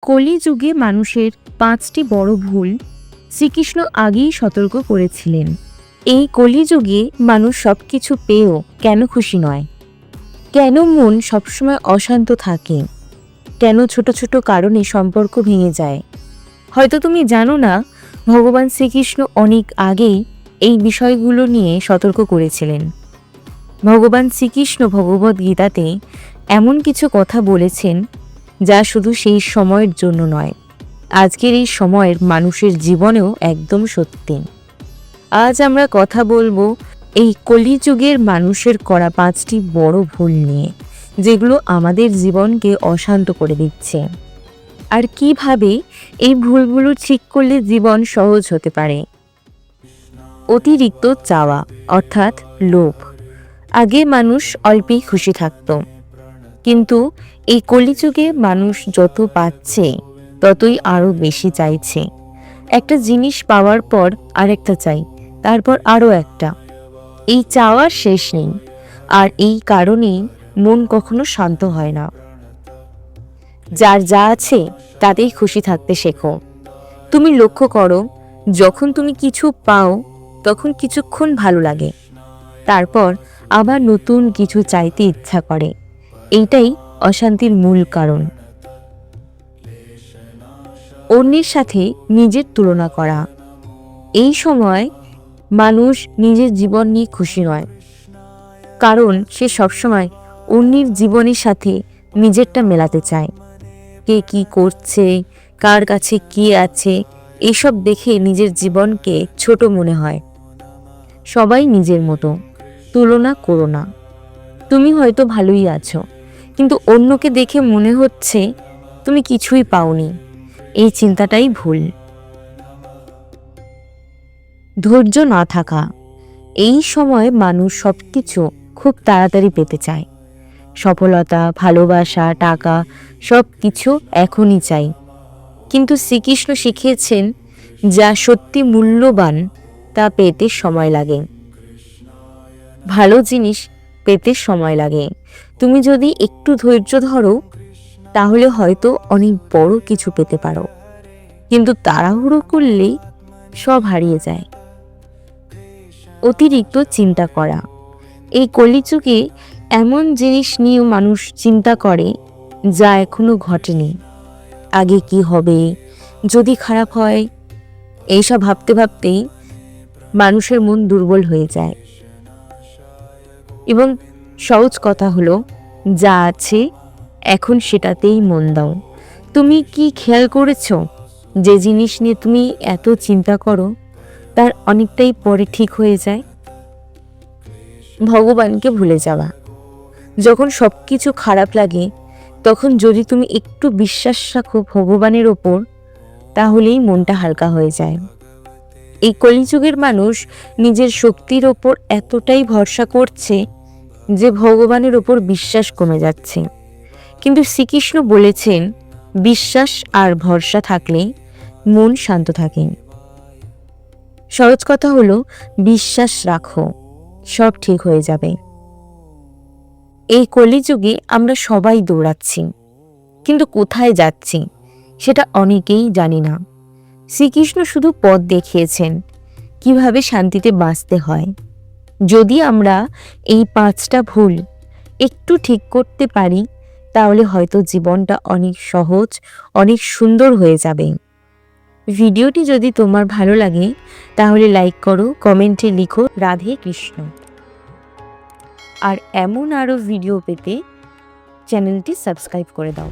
কলিযুগে মানুষের 5টি বড় ভুল শ্রীকৃষ্ণ আগেই সতর্ক করেছিলেন। এই কলিযুগে মানুষ সবকিছু পেয়েও কেন খুশি নয়? কেন মন সবসময় অশান্ত থাকে? কেন ছোট ছোট কারণে সম্পর্ক ভেঙে যায়? হয়তো তুমি জানো না, ভগবান শ্রীকৃষ্ণ অনেক আগেই এই বিষয়গুলো নিয়ে সতর্ক করেছিলেন। ভগবান শ্রীকৃষ্ণ ভগবদ্গীতাতে এমন কিছু কথা বলেছেন যা শুধু সেই সময়ের জন্য নয়, আজকের এই সময়ের মানুষের জীবনেও একদম সত্যি। আজ আমরা কথা বলবো এই কলিযুগের মানুষের করা 5টি বড় ভুল নিয়ে, যেগুলো আমাদের জীবনকে অশান্ত করে দিচ্ছে, আর কিভাবে এই ভুলগুলো ঠিক করলে জীবন সহজ হতে পারে। অতিরিক্ত চাওয়া অর্থাৎ লোভ। আগে মানুষ অল্পেই খুশি থাকত, কিন্তু এই কলিযুগে মানুষ যত পাচ্ছে ততই আরো বেশি চাইছে। একটা জিনিস পাওয়ার পর আরেকটা চাই, তারপর আরো একটা। এই চাওয়ার শেষ নেই, আর এই কারণেই মন কখনো শান্ত হয় না। যার যা আছে তাতেই খুশি থাকতে শেখো। তুমি লক্ষ্য করো, যখন তুমি কিছু পাও তখন কিছুক্ষণ ভালো লাগে, তারপর আবার নতুন কিছু চাইতে ইচ্ছা করে। এইটাই অশান্তির মূল কারণ। অন্যের সাথে নিজের তুলনা করা। এই সময় মানুষ নিজের জীবন নিয়ে খুশি নয়, কারণ সে সবসময় অন্যের জীবনের সাথে নিজেরটা মেলাতে চায়। কে কি করছে, কার কাছে কি আছে, এসব দেখে নিজের জীবনকে ছোট মনে হয়। সবাই নিজের মতো, তুলনা করো না। তুমি হয়তো ভালোই আছো, কিন্তু অন্যকে দেখে মনে হচ্ছে তুমি কিছুই পাওনি। এই চিন্তাটাই ভুল। ধৈর্য না থাকা। এই সময় মানুষ সবকিছু খুব তাড়াতাড়ি পেতে চায়। সফলতা, ভালোবাসা, টাকা, সব কিছু এখনই চাই। কিন্তু শ্রীকৃষ্ণ শিখিয়েছেন, যা সত্যি মূল্যবান তা পেতে সময় লাগে। ভালো জিনিস পেতে সময় লাগে। তুমি যদি একটু ধৈর্য ধরো, তাহলে হয়তো অনেক বড় কিছু পেতে পারো, কিন্তু তাড়াহুড়ো করলেই সব হারিয়ে যায়। অতিরিক্ত চিন্তা করা। এই কলিযুগে এমন জিনিস নিয়েও মানুষ চিন্তা করে যা এখনো ঘটেনি। আগে কি হবে, যদি খারাপ হয়, এইসব ভাবতে ভাবতেই মানুষের মন দুর্বল হয়ে যায়। এবং সহজ কথা হলো, যা আছে এখন সেটাতেই মন দাও। তুমি কি খেয়াল করেছো, যে জিনিস নিয়ে তুমি এত চিন্তা করো তার অনেকটাই পরে ঠিক হয়ে যায়? ভগবানকে ভুলে যাওয়া। যখন সব কিছু খারাপ লাগে, তখন যদি তুমি একটু বিশ্বাস রাখো ভগবানের ওপর, তাহলেই মনটা হালকা হয়ে যায়। এই কলিযুগের মানুষ নিজের শক্তির ওপর এতটাই ভরসা করছে যে ভগবানের ওপর বিশ্বাস কমে যাচ্ছে। কিন্তু শ্রীকৃষ্ণ বলেছেন, বিশ্বাস আর ভরসা থাকলে মন শান্ত থাকে। সহজ কথা হলো, বিশ্বাস রাখো, সব ঠিক হয়ে যাবে। এই কলিযুগে আমরা সবাই দৌড়াচ্ছি, কিন্তু কোথায় যাচ্ছি সেটা অনেকেই জানি না। শ্রীকৃষ্ণ শুধু পথ দেখিয়েছেন, কিভাবে শান্তিতে বাঁচতে হয়। যদি আমরা এই 5টা ভুল একটু ঠিক করতে পারি, তাহলে হয়তো জীবনটা অনেক সহজ, অনেক সুন্দর হয়ে যাবে। ভিডিওটি যদি তোমার ভালো লাগে, তাহলে লাইক করো, কমেন্টে লিখো রাধে কৃষ্ণ। আর এমন আরও ভিডিও পেতে চ্যানেলটি সাবস্ক্রাইব করে দাও।